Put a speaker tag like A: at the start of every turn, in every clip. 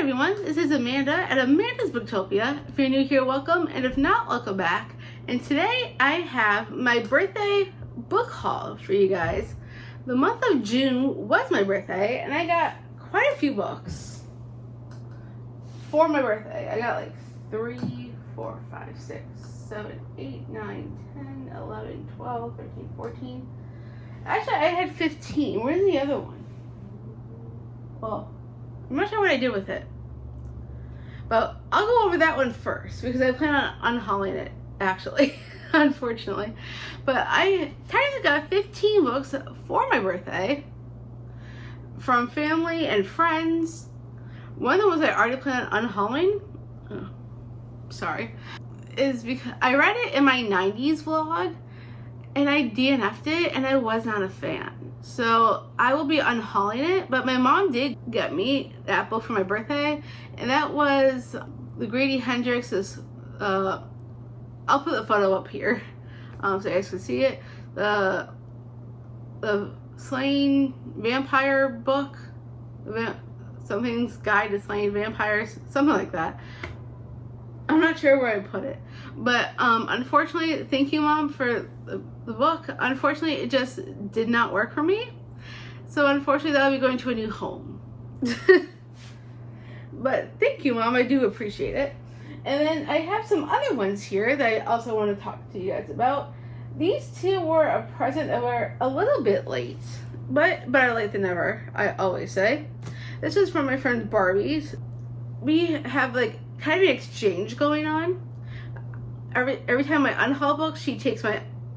A: everyone, this is Amanda at Amanda's Booktopia. If you're new here, welcome, and if not, welcome back. And today I have my birthday book haul for you guys. The month of June was my birthday, and I got quite a few books for my birthday. I got like 3, 4, 5, 6, 7, 8, 9, 10, 11, 12, 13, 14. Actually, I had 15. Where's the other one? Well, I'm not sure what I did with it. But I'll go over that one first because I plan on unhauling it, actually, unfortunately. But I technically got 15 books for my birthday from family and friends. One of the ones I already plan on unhauling, is because I read it in my 90s vlog and I DNF'd it and I was not a fan. So I will be unhauling it, but my mom did get me that book for my birthday, and that was the Grady Hendrix's, I'll put the photo up here so you guys can see it, the Slaying Vampire book, something's Guide to Slaying Vampires, something like that. I'm not sure where I put it, but unfortunately, thank you, Mom, for the book. Unfortunately, it just did not work for me, so unfortunately that'll be going to a new home. But thank you, Mom, I do appreciate it. And then I have some other ones here that I also want to talk to you guys about. These two were a present that were a little bit late, but better late than never, I always say. This is from my friend Barbie's. We have like kind of an exchange going on. Every time I unhaul books, she takes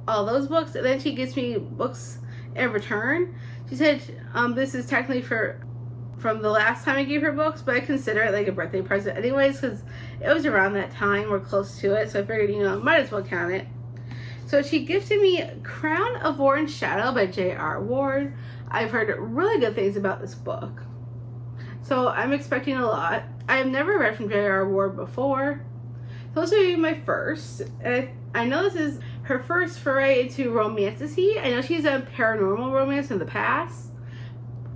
A: all those books, and then she gives me books in return. She said this is technically from the last time I gave her books, but I consider it like a birthday present anyways because it was around that time or close to it, so I figured, might as well count it. So she gifted me Crown of War and Shadow by J.R. Ward. I've heard really good things about this book, so I'm expecting a lot. I've never read from J.R. Ward before, so this will be my first. And I know this is her first foray into romantasy. I know she's done paranormal romance in the past,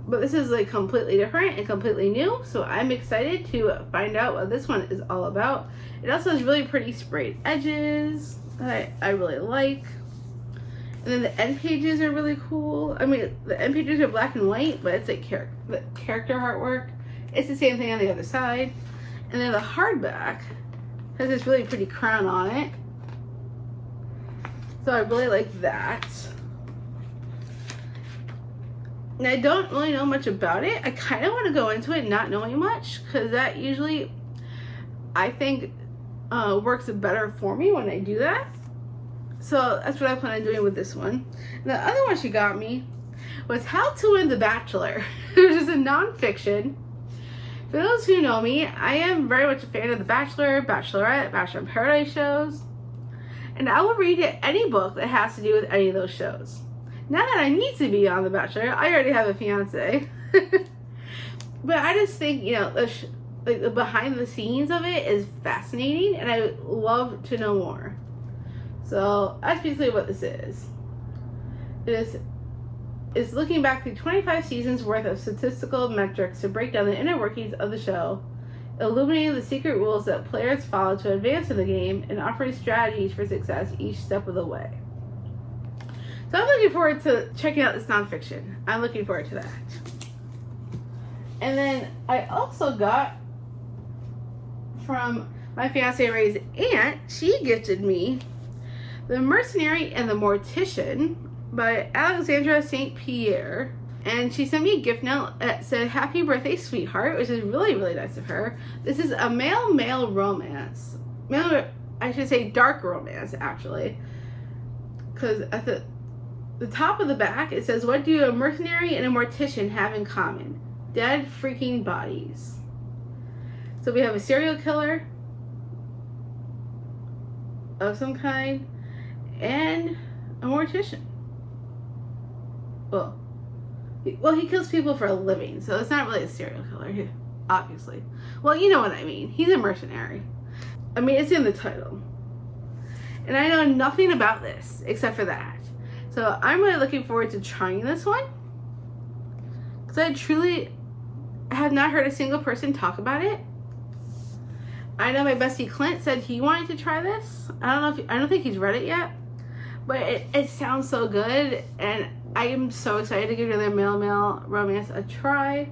A: but this is like completely different and completely new, so I'm excited to find out what this one is all about. It also has really pretty sprayed edges that I really like. And then the end pages are really cool. I mean, the end pages are black and white, but it's like the character artwork. It's the same thing on the other side. And then the hardback has this really pretty crown on it. So I really like that. And I don't really know much about it. I kind of want to go into it not knowing much, because that usually, I think, works better for me when I do that. So that's what I plan on doing with this one. And the other one she got me was How to Win the Bachelor, which is a nonfiction. For those who know me, I am very much a fan of The Bachelor, Bachelorette, Bachelor in Paradise shows. And I will read any book that has to do with any of those shows. Not that I need to be on The Bachelor, I already have a fiance. But I just think, the behind the scenes of it is fascinating, and I would love to know more. So that's basically what this is. It's looking back through 25 seasons worth of statistical metrics to break down the inner workings of the show, illuminating the secret rules that players follow to advance in the game, and offering strategies for success each step of the way. So I'm looking forward to checking out this nonfiction. I'm looking forward to that. And then I also got from my fiance Ray's aunt, she gifted me The Mercenary and the Mortician by Alexandra St. Pierre, and she sent me a gift note that said "Happy Birthday, Sweetheart," which is really, really nice of her. This is a male romance. I should say dark romance, actually, because at the top of the back it says, "What do a mercenary and a mortician have in common? Dead freaking bodies." So we have a serial killer of some kind and a mortician. Well, he kills people for a living, so it's not really a serial killer, obviously. Well, you know what I mean. He's a mercenary. I mean, it's in the title. And I know nothing about this except for that. So I'm really looking forward to trying this one, because I truly have not heard a single person talk about it. I know my bestie Clint said he wanted to try this. I don't think he's read it yet, but it sounds so good, and I am so excited to give another male romance a try.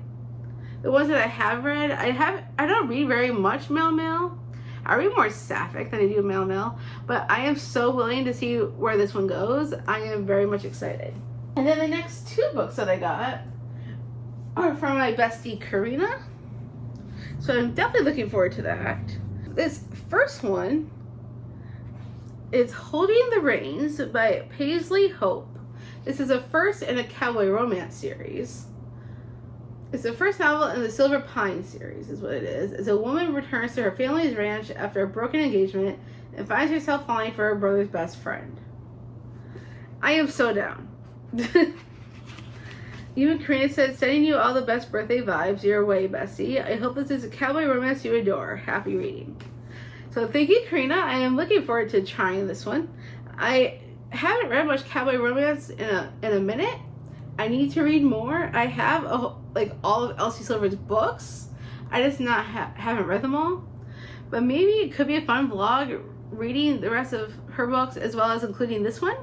A: The ones that I have read, I don't read very much male. I read more sapphic than I do male, but I am so willing to see where this one goes. I am very much excited. And then the next two books that I got are from my bestie Karina. So I'm definitely looking forward to that. This first one is Holding the Reins by Paisley Hope. This is a first in a cowboy romance series. It's the first novel in the Silver Pine series, is what it is. As a woman returns to her family's ranch after a broken engagement and finds herself falling for her brother's best friend. I am so down. Even Karina said, sending you all the best birthday vibes your way, bestie. I hope this is a cowboy romance you adore. Happy reading. So thank you, Karina. I am looking forward to trying this one. I haven't read much cowboy romance in a minute. I need to read more. I have all of Elsie Silver's books. I just haven't read them all. But maybe it could be a fun vlog reading the rest of her books as well as including this one.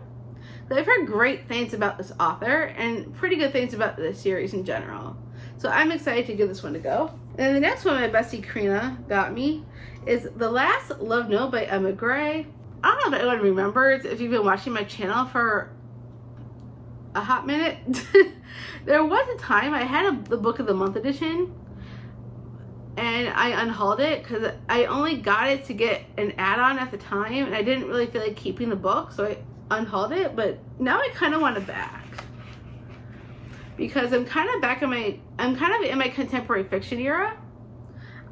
A: I've heard great things about this author and pretty good things about the series in general. So I'm excited to give this one a go. And then the next one my bestie Karina got me is The Last Love Note by Emma Gray. I don't know if anyone remembers, if you've been watching my channel for a hot minute. There was a time I had the Book of the Month edition and I unhauled it because I only got it to get an add-on at the time and I didn't really feel like keeping the book, so I unhauled it. But now I kind of want it back because I'm kind of in my contemporary fiction era.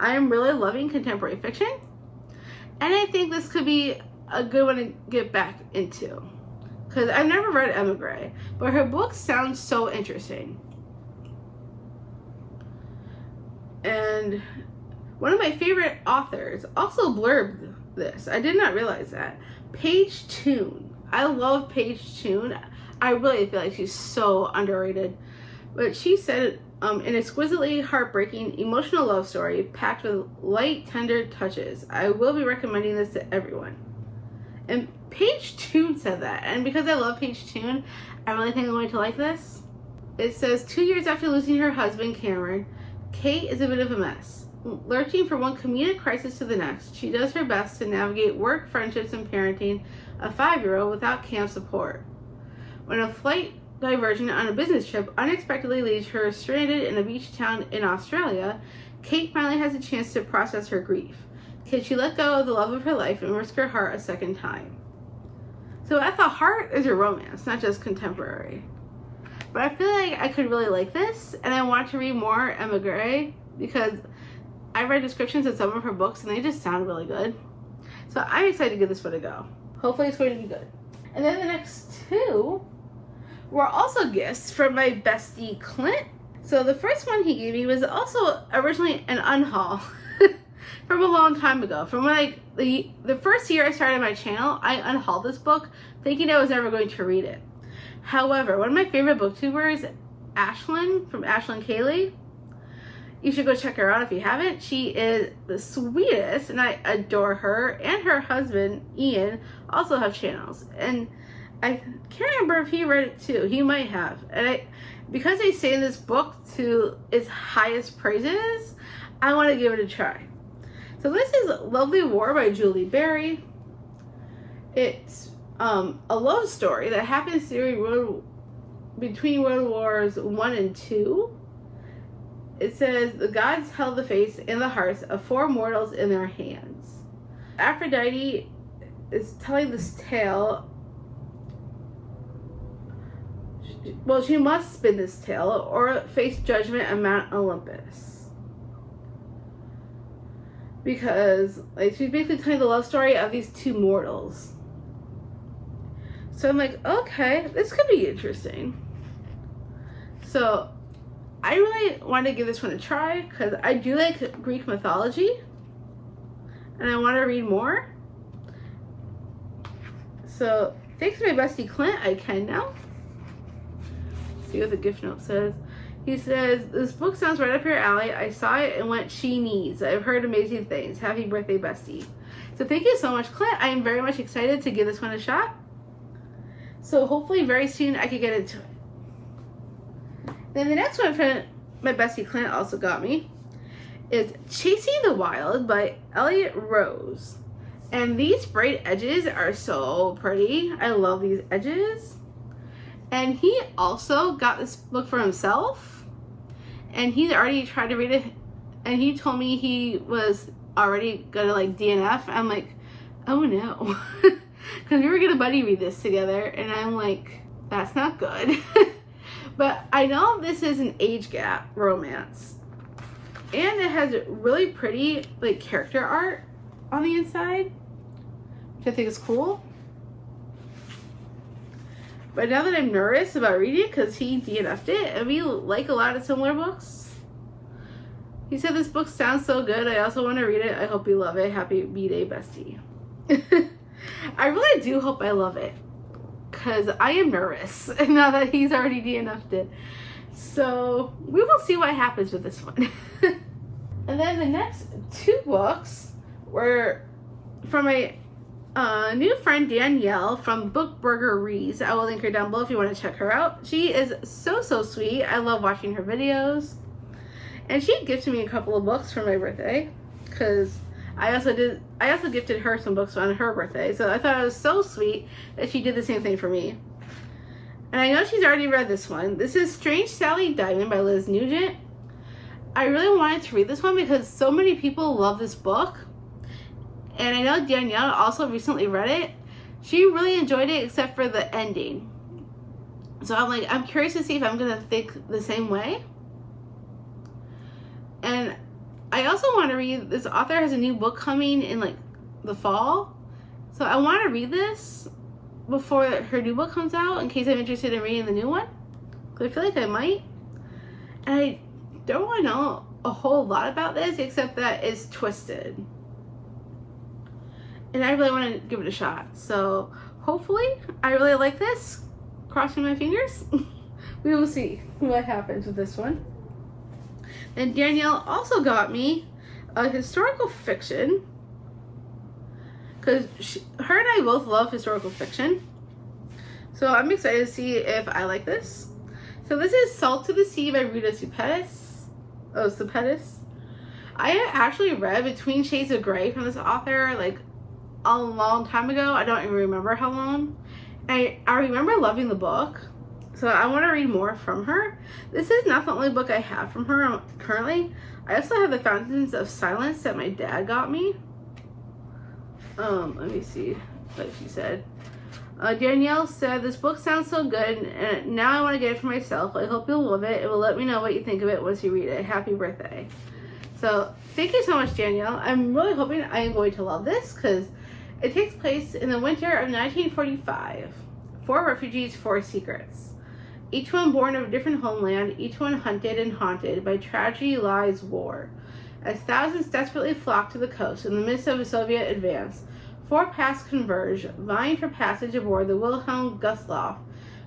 A: I'm really loving contemporary fiction, and I think this could be a good one to get back into because I've never read Emma Gray, but her books sound so interesting. And one of my favorite authors also blurbed this. I did not realize that. Paige Toon. I love Paige Toon. I really feel like she's so underrated. But she said, an exquisitely heartbreaking, emotional love story packed with light, tender touches. I will be recommending this to everyone. And Paige Toon said that. And because I love Paige Toon, I really think I'm going to like this. It says, 2 years after losing her husband, Cameron, Kate is a bit of a mess. Lurching from one comedic crisis to the next, she does her best to navigate work, friendships, and parenting a 5-year-old without Cam's support. When a flight diversion on a business trip unexpectedly leaves her stranded in a beach town in Australia, Kate finally has a chance to process her grief. Can she let go of the love of her life and risk her heart a second time? So at the heart is a romance, not just contemporary. But I feel like I could really like this, and I want to read more Emma Gray because I read descriptions of some of her books and they just sound really good. So I'm excited to give this one a go. Hopefully it's going to be good. And then the next two were also gifts from my bestie Clint. So the first one he gave me was also originally an unhaul from a long time ago. From when the first year I started my channel, I unhauled this book thinking I was never going to read it. However, one of my favorite booktubers, Ashlyn from Ashlyn Kaylee, you should go check her out if you haven't. She is the sweetest and I adore her, and her husband Ian also have channels, and I can't remember if he read it too. He might have. And because they say this book to its highest praises, I want to give it a try. So this is Lovely War by Julie Berry. It's a love story that happens between World Wars I and II. It says, the gods held the fates and the hearts of 4 mortals in their hands. Aphrodite is telling this tale. Well, she must spin this tale or face judgment on Mount Olympus. Because she's basically telling the love story of these 2 mortals. So I'm like, okay, this could be interesting. So I really want to give this one a try because I do like Greek mythology and I want to read more. So thanks to my bestie Clint, I can now. See what the gift note says. He says, this book sounds right up your alley. I saw it and went, she needs. I've heard amazing things. Happy birthday, bestie. So thank you so much, Clint. I am very much excited to give this one a shot. So hopefully very soon I can get into it. Then the next one from my bestie Clint also got me is Chasing the Wild by Elliot Rose. And these bright edges are so pretty. I love these edges. And he also got this book for himself. And he's already tried to read it. And he told me he was already gonna like DNF. I'm like, oh no. Because we were gonna buddy read this together. And I'm like, that's not good. But I know this is an age gap romance. And it has really pretty like character art on the inside, which I think is cool. But now that I'm nervous about reading it because he DNF'd it, and we like a lot of similar books. He said this book sounds so good. I also want to read it. I hope you love it. Happy B-Day, bestie. I really do hope I love it because I am nervous now that he's already DNF'd it. So we will see what happens with this one. And then the next two books were from my new friend Danielle from GoodReads. I will link her down below if you want to check her out. She is so sweet. I love watching her videos. And she gifted me a couple of books for my birthday because I also gifted her some books on her birthday. So I thought it was so sweet that she did the same thing for me. And I know she's already read this one. This is Strange Sally Diamond by Liz Nugent. I really wanted to read this one because so many people love this book. And I know Danielle also recently read it. She really enjoyed it except for the ending. So I'm curious to see if I'm going to think the same way. And I also want to read, this author has a new book coming in like the fall. So I want to read this before her new book comes out in case I'm interested in reading the new one. Because I feel like I might. And I don't want to know a whole lot about this except that it's twisted. And I really want to give it a shot. So hopefully I really like this. Crossing my fingers. We will see what happens with this one. And Danielle also got me a historical fiction. Because her and I both love historical fiction. So I'm excited to see if I like this. So this is Salt to the Sea by Rita Sepetys. I actually read Between Shades of Grey from this author like a long time ago. I don't even remember how long. I remember loving the book. So I want to read more from her. This is not the only book I have from her currently. I also have The Fountains of Silence that my dad got me. Let me see what she said. Danielle said, this book sounds so good and now I want to get it for myself. I hope you'll love it. It will let me know what you think of it once you read it. Happy birthday. So thank you so much, Danielle. I'm really hoping I am going to love this because it takes place in the winter of 1945. 4 refugees, 4 secrets. Each one born of a different homeland, each one hunted and haunted by tragedy, lies, war. As thousands desperately flock to the coast in the midst of a Soviet advance, 4 paths converge, vying for passage aboard the Wilhelm Gustloff,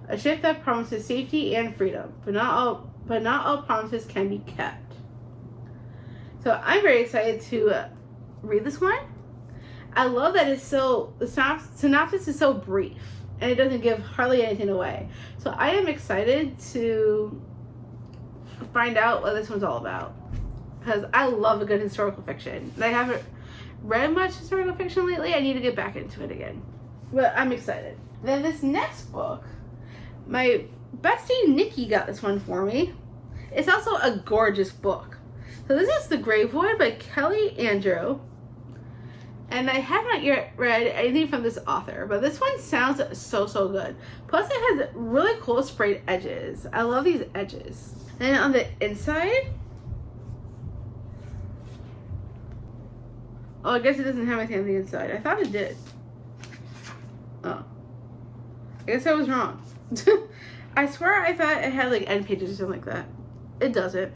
A: a ship that promises safety and freedom, but not all promises can be kept. So I'm very excited to read this one. I love that the synopsis is so brief and it doesn't give hardly anything away. So I am excited to find out what this one's all about because I love a good historical fiction. I haven't read much historical fiction lately. I need to get back into it again. But I'm excited. Then this next book, my bestie Nikki got this one for me. It's also a gorgeous book. So this is The Gravewood by Kelly Andrew. And I have not yet read anything from this author, but this one sounds so good. Plus it has really cool sprayed edges. I love these edges. And on the inside, oh, I guess it doesn't have anything on the inside. I thought it did. Oh. I guess I was wrong. I swear I thought it had like end pages or something like that. It doesn't.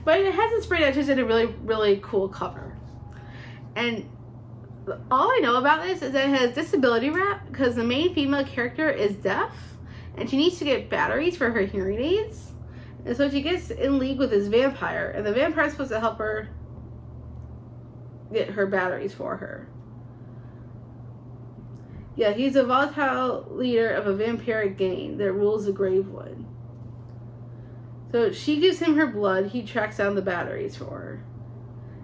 A: But it has the sprayed edges and a really cool cover. And all I know about this is that it has disability wrap because the main female character is deaf and she needs to get batteries for her hearing aids. And so she gets in league with this vampire, and the vampire is supposed to help her get her batteries for her. Yeah, he's a volatile leader of a vampiric gang that rules the Gravewood. So she gives him her blood, he tracks down the batteries for her.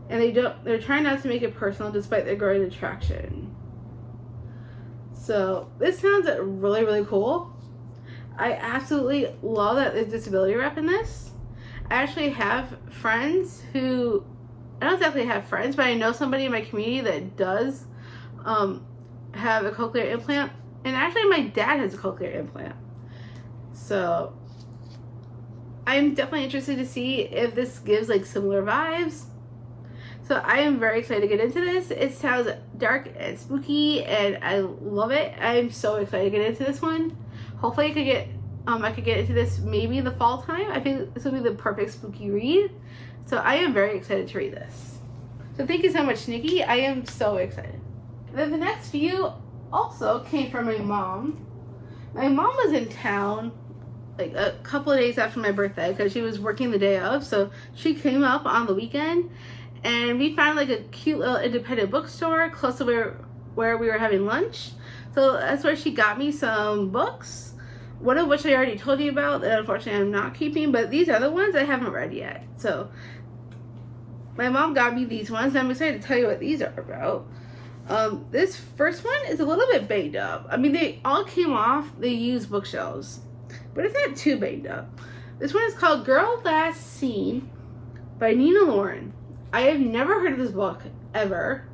A: And they're trying not to make it personal despite their growing attraction. So this sounds really, really cool. I absolutely love that there's disability rep in this. I actually have friends who, I don't exactly have friends, but I know somebody in my community that does have a cochlear implant. And actually my dad has a cochlear implant. So I'm definitely interested to see if this gives like similar vibes. So I am very excited to get into this. It sounds dark and spooky, and I love it. I'm so excited to get into this one. Hopefully, I could get into this maybe in the fall time. I think this will be the perfect spooky read. So I am very excited to read this. So thank you so much, Nikki. I am so excited. Then the next few also came from my mom. My mom was in town like a couple of days after my birthday because she was working the day of. So she came up on the weekend. And we found like a cute little independent bookstore close to where we were having lunch. So that's where she got me some books. One of which I already told you about that unfortunately I'm not keeping. But these other ones I haven't read yet. So my mom got me these ones. And I'm excited to tell you what these are about. This first one is a little bit banged up. I mean, they all came off the used bookshelves. But it's not too banged up. This one is called Girl Last Seen by Nina Lauren. I have never heard of this book, ever,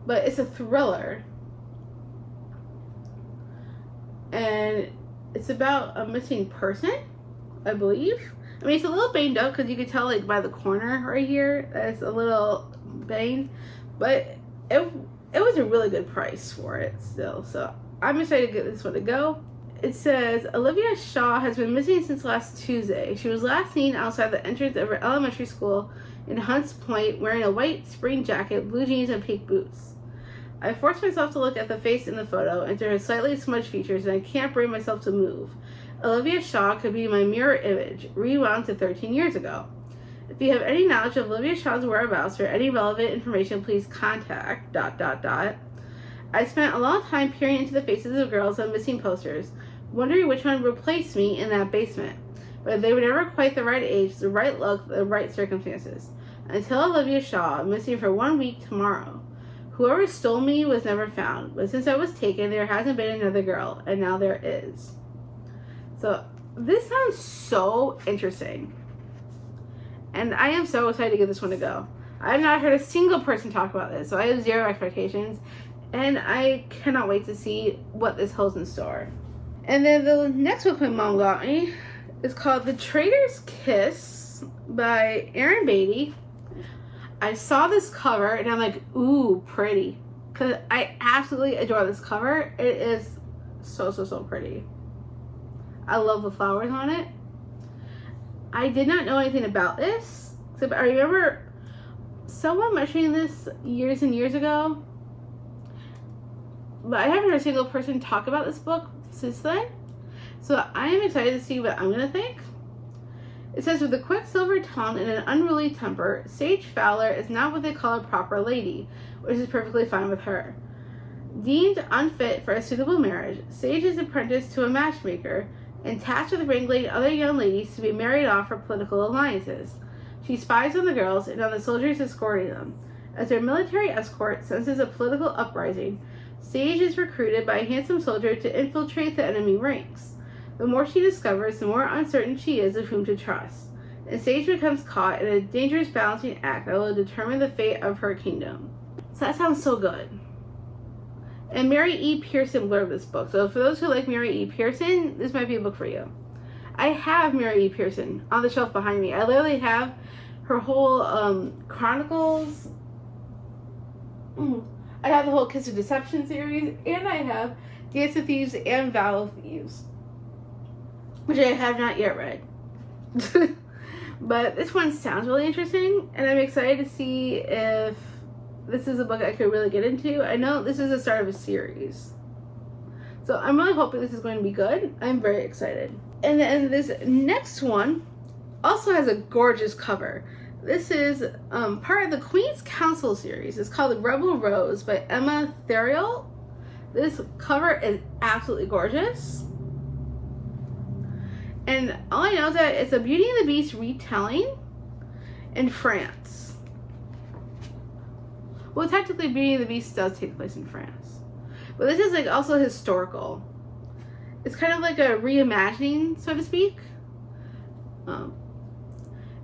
A: but it's a thriller, and it's about a missing person, I believe. I mean, it's a little banged up because you can tell, like, by the corner right here, that it's a little banged, but it was a really good price for it still, so I'm excited to get this one to go. It says, Olivia Shaw has been missing since last Tuesday. She was last seen outside the entrance of her elementary school in Hunts Point wearing a white spring jacket, blue jeans, and pink boots. I forced myself to look at the face in the photo and to her slightly smudged features, and I can't bring myself to move. Olivia Shaw could be my mirror image, rewound to 13 years ago. If you have any knowledge of Olivia Shaw's whereabouts or any relevant information, please contact ... I spent a long time peering into the faces of girls on missing posters, wondering which one replaced me in that basement. But they were never quite the right age, the right look, the right circumstances. Until Olivia Shaw, missing for 1 week tomorrow. Whoever stole me was never found, but since I was taken, there hasn't been another girl, and now there is. So, this sounds so interesting. And I am so excited to give this one a go. I have not heard a single person talk about this, so I have zero expectations, and I cannot wait to see what this holds in store. And then the next book my mom got me is called The Traitor's Kiss by Erin Beatty. I saw this cover and I'm like, ooh, pretty. Because I absolutely adore this cover. It is so, so, so pretty. I love the flowers on it. I did not know anything about this. Except I remember someone mentioning this years and years ago. But I haven't heard a single person talk about this book since then. So I am excited to see what I'm going to think. It says, with a quicksilver tongue and an unruly temper, Sage Fowler is not what they call a proper lady, which is perfectly fine with her. Deemed unfit for a suitable marriage, Sage is apprenticed to a matchmaker and tasked with wrangling other young ladies to be married off for political alliances. She spies on the girls and on the soldiers escorting them. As their military escort senses a political uprising, Sage is recruited by a handsome soldier to infiltrate the enemy ranks. The more she discovers, the more uncertain she is of whom to trust, and Sage becomes caught in a dangerous balancing act that will determine the fate of her kingdom. So that sounds so good. And Mary E. Pearson blurbed this book, so for those who like Mary E. Pearson, this might be a book for you. I have Mary E. Pearson on the shelf behind me. I literally have her whole Chronicles. I have the whole Kiss of Deception series, and I have Dance of Thieves and Vow of Thieves, which I have not yet read. But this one sounds really interesting, and I'm excited to see if this is a book I could really get into. I know this is the start of a series, so I'm really hoping this is going to be good. I'm very excited. And then this next one also has a gorgeous cover. This is part of the Queen's Council series. It's called The Rebel Rose by Emma Theriot. This cover is absolutely gorgeous. And all I know is that it's a Beauty and the Beast retelling in France. Well, technically Beauty and the Beast does take place in France. But this is like also historical. It's kind of like a reimagining, so to speak.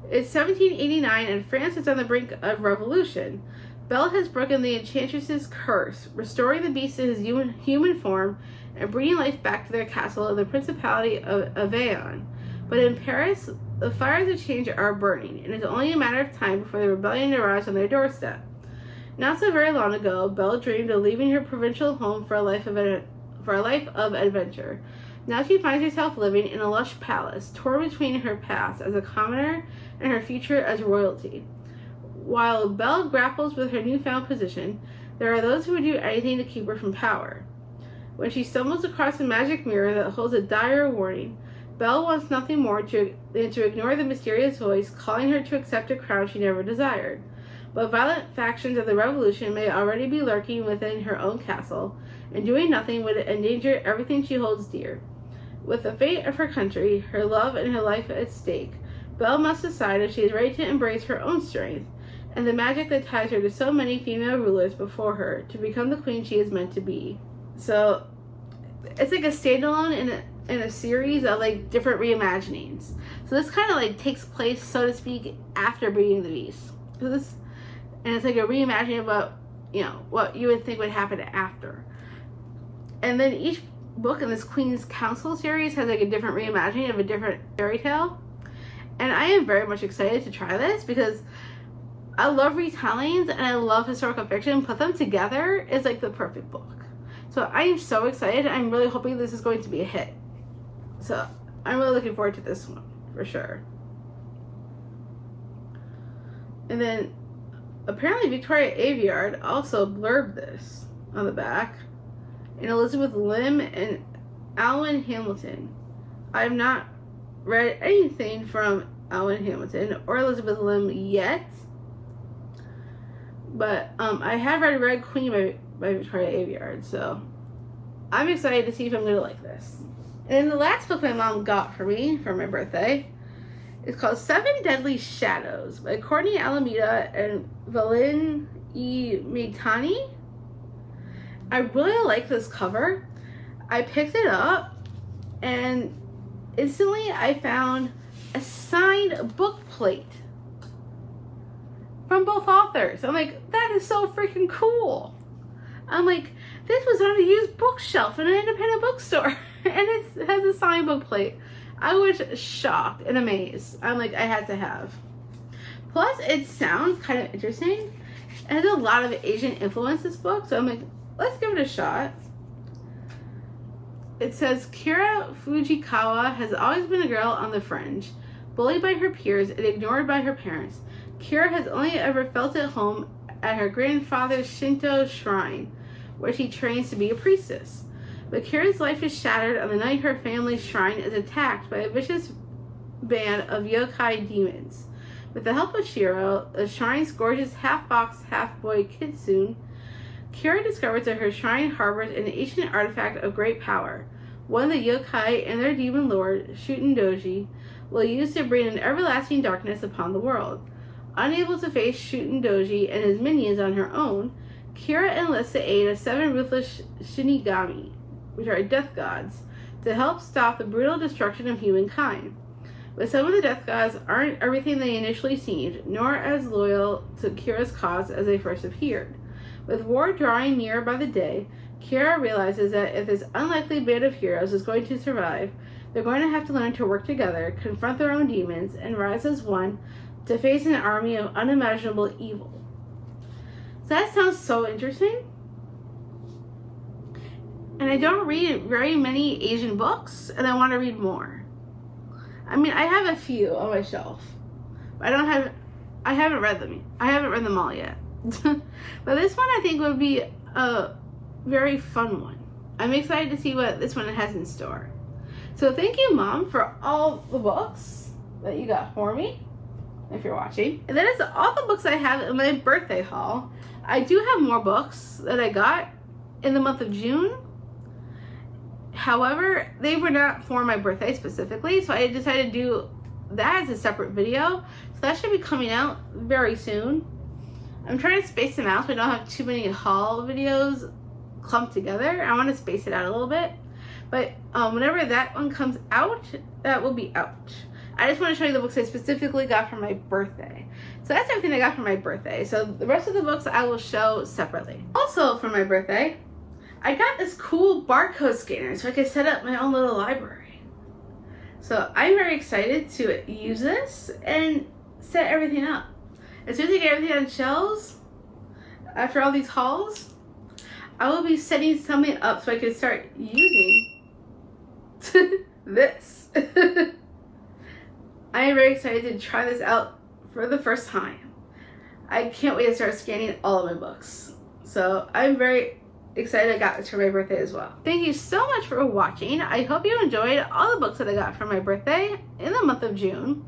A: It's 1789 and France is on the brink of revolution. Belle has broken the Enchantress's curse, restoring the Beast to his human form and bringing life back to their castle in the Principality of Aveyron. But in Paris, the fires of change are burning, and it's only a matter of time before the rebellion arrives on their doorstep. Not so very long ago, Belle dreamed of leaving her provincial home for a life of adventure. Now she finds herself living in a lush palace, torn between her past as a commoner and her future as royalty. While Belle grapples with her newfound position, there are those who would do anything to keep her from power. When she stumbles across a magic mirror that holds a dire warning, Belle wants nothing more than to ignore the mysterious voice calling her to accept a crown she never desired. But violent factions of the revolution may already be lurking within her own castle, and doing nothing would endanger everything she holds dear. With the fate of her country, her love, and her life at stake, Belle must decide if she is ready to embrace her own strength and the magic that ties her to so many female rulers before her to become the queen she is meant to be. So it's like a standalone in a series of like different reimaginings. So this kind of like takes place, so to speak, after Beauty and the Beast. And it's like a reimagining of what you would think would happen after. And then each book in this Queen's Council series has like a different reimagining of a different fairy tale. And I am very much excited to try this because I love retellings and I love historical fiction. Put them together is like the perfect book. So I am so excited. I'm really hoping this is going to be a hit. So I'm really looking forward to this one for sure. And then apparently Victoria Aveyard also blurbed this on the back. And Elizabeth Lim and Alwyn Hamilton. I have not read anything from Alwyn Hamilton or Elizabeth Lim yet. But I have read Red Queen by Victoria Aveyard. So I'm excited to see if I'm going to like this. And then the last book my mom got for me for my birthday is called Seven Deadly Shadows by Courtney Alameda and Valin E. Maitani. I really like this cover. I picked it up and instantly I found a signed book plate from both authors. I'm like, that is so freaking cool. I'm like, this was on a used bookshelf in an independent bookstore and it has a signed book plate. I was shocked and amazed. I'm like, I had to have. Plus, it sounds kind of interesting. It has a lot of Asian influence, this book, so I'm like, let's give it a shot. It says, Kira Fujikawa has always been a girl on the fringe, bullied by her peers and ignored by her parents. Kira has only ever felt at home at her grandfather's Shinto shrine, where she trains to be a priestess. But Kira's life is shattered on the night her family's shrine is attacked by a vicious band of yokai demons. With the help of Shiro, the shrine's gorgeous half-fox, half-boy Kitsune, Kira discovers that her shrine harbors an ancient artifact of great power, one the yokai and their demon lord, Shutendoji, will use to bring an everlasting darkness upon the world. Unable to face Shutendoji and his minions on her own, Kira enlists the aid of 7 ruthless Shinigami, which are death gods, to help stop the brutal destruction of humankind. But some of the death gods aren't everything they initially seemed, nor as loyal to Kira's cause as they first appeared. With war drawing near by the day, Kira realizes that if this unlikely band of heroes is going to survive, they're going to have to learn to work together, confront their own demons, and rise as one to face an army of unimaginable evil. So that sounds so interesting. And I don't read very many Asian books, and I want to read more. I mean, I have a few on my shelf, but I haven't read them. I haven't read them all yet. But this one I think would be a very fun one. I'm excited to see what this one has in store. So thank you, Mom, for all the books. that you got for me, if you're watching. And that is all the books I have in my birthday haul. I do have more books that I got in the month of June. However, they were not for my birthday specifically, so I decided to do that as a separate video. So that should be coming out very soon. I'm trying to space them out so I don't have too many haul videos clumped together. I want to space it out a little bit. But whenever that one comes out, that will be out. I just want to show you the books I specifically got for my birthday. So that's everything I got for my birthday. So the rest of the books I will show separately. Also for my birthday, I got this cool barcode scanner so I could set up my own little library. So I'm very excited to use this and set everything up. As soon as I get everything on shelves, after all these hauls, I will be setting something up so I can start using this. I am very excited to try this out for the first time. I can't wait to start scanning all of my books. So I'm very excited I got this for my birthday as well. Thank you so much for watching. I hope you enjoyed all the books that I got for my birthday in the month of June.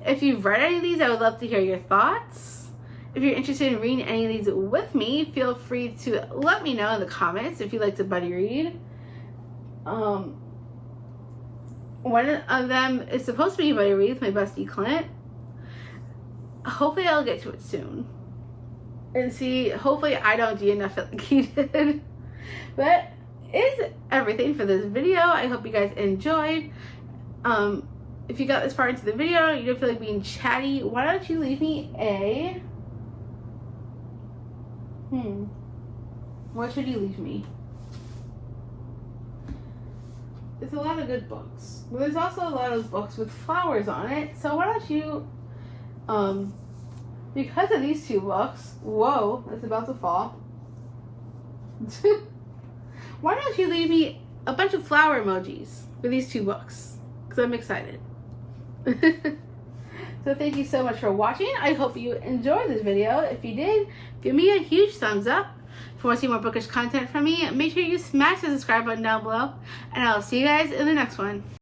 A: If you've read any of these, I would love to hear your thoughts. If you're interested in reading any of these with me, feel free to let me know in the comments if you'd like to buddy read. One of them is supposed to be buddy read with my bestie Clint. Hopefully I'll get to it soon. And see, hopefully I don't DNF it like he did. But is everything for this video. I hope you guys enjoyed. If you got this far into the video, you don't feel like being chatty, why don't you leave me a... What should you leave me? There's a lot of good books. But there's also a lot of books with flowers on it. So why don't you, because of these two books, whoa, that's about to fall. Why don't you leave me a bunch of flower emojis for these two books? Because I'm excited. So thank you so much for watching. I hope you enjoyed this video. If you did, give me a huge thumbs up. If you want to see more bookish content from me, make sure you smash the subscribe button down below. And I'll see you guys in the next one.